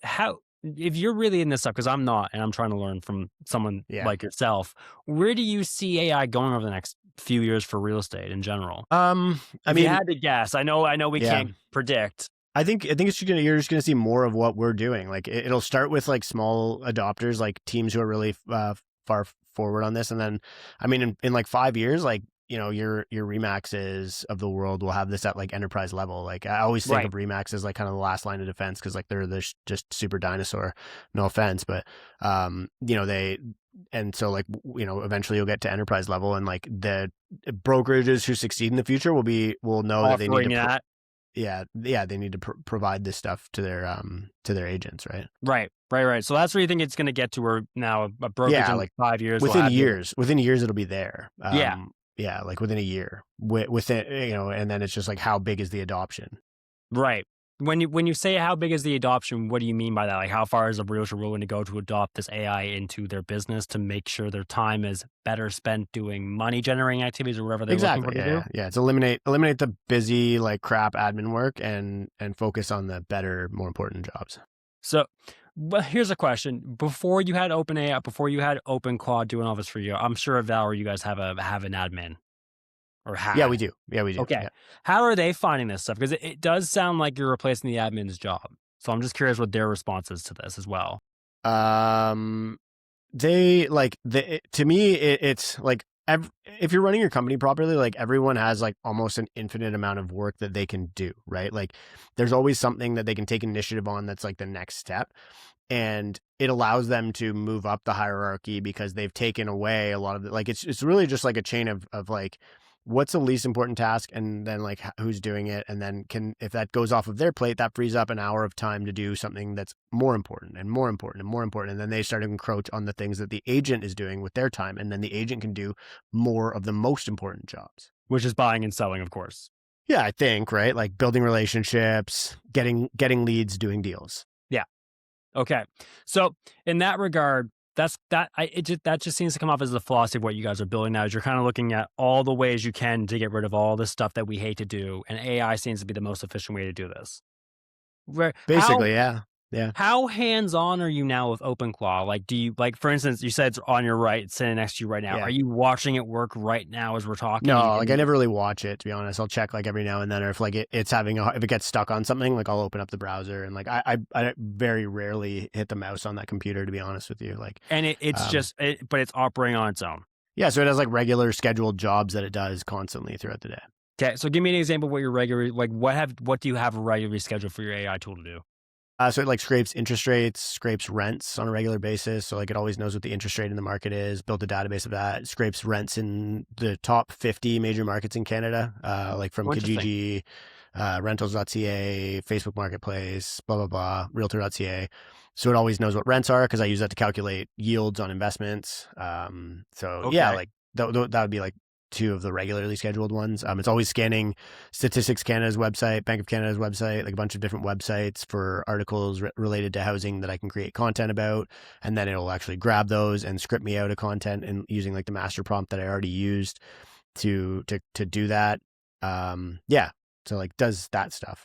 how, if you're really in this stuff, because I'm not, and I'm trying to learn from someone Yeah. like yourself, where do you see AI going over the next few years for real estate in general? I If you mean, had to guess, I know we yeah. can't predict. I think you're just gonna see more of what we're doing. Like it'll start with like small adopters, like teams who are really far forward on this, and then, I mean, in like 5 years, like your Remaxes of the world will have this at like enterprise level. Like I always think of Right. Remax as like kind of the last line of defense because like they're just super dinosaur. No offense, but they, and so like eventually you'll get to enterprise level, and like the brokerages who succeed in the future will know that they need Offering to that. yeah, they need to provide this stuff to their agents, right? Right. So that's where you think it's going to get to, where now a brokerage Yeah, in like 5 years will have the, within years it'll be there. yeah. Yeah, like within a year, within, and then it's just like how big is the adoption? Right. When you say how big is the adoption, what do you mean by that? Like, how far is a realtor willing to go to adopt this AI into their business to make sure their time is better spent doing money generating activities or whatever they're looking Exactly. for to Yeah, do? yeah. It's eliminate the busy like crap admin work and focus on the better, more important jobs. So, but here's a question: before you had OpenAI, before you had OpenClaw doing all this for you, I'm sure at Valor you guys have an admin or Yeah, had. we do. Yeah, we do. Okay, Yeah. how are they finding this stuff? Because it does sound like you're replacing the admin's job. So I'm just curious what their response is to this as well. Um, they like to me it's like if you're running your company properly, like everyone has like almost an infinite amount of work that they can do, right? Like there's always something that they can take initiative on that's like the next step, and it allows them to move up the hierarchy because they've taken away a lot of like it's really just like a chain of like what's the least important task, and then like who's doing it, and then can, if that goes off of their plate, that frees up an hour of time to do something that's more important and more important and more important, and then they start to encroach on the things that the agent is doing with their time, and then the agent can do more of the most important jobs. Which is buying and selling, of course. Yeah, I think, right, like building relationships, getting leads, doing deals. Yeah. Okay. So in that regard, that just seems to come off as the philosophy of what you guys are building now. Is you're kind of looking at all the ways you can to get rid of all the stuff that we hate to do, and AI seems to be the most efficient way to do this. Where Basically, yeah. Yeah. how hands-on are you now with OpenClaw? Like, do you, like, for instance, you said it's on your right, it's sitting next to you right now. Yeah. Are you watching it work right now as we're talking? No, like I never really watch it, to be honest. I'll check like every now and then, or if like it's having if it gets stuck on something, like I'll open up the browser, and like I very rarely hit the mouse on that computer, to be honest with you. Like, And but it's operating on its own. yeah, so it has like regular scheduled jobs that it does constantly throughout the day. Okay, so give me an example of what your regular, like, what do you have regularly scheduled for your AI tool to do? So it like scrapes interest rates, scrapes rents on a regular basis. So like it always knows what the interest rate in the market is, built a database of that. It scrapes rents in the top 50 major markets in Canada, like from Oh, interesting. Kijiji, rentals.ca, Facebook Marketplace, blah, blah, blah, realtor.ca. So it always knows what rents are because I use that to calculate yields on investments. So yeah, Okay. like that would be like two of the regularly scheduled ones. It's always scanning Statistics Canada's website, Bank of Canada's website, like a bunch of different websites for articles related to housing that I can create content about. And then it'll actually grab those and script me out a content, and using like the master prompt that I already used to do that. Yeah. So like does that stuff.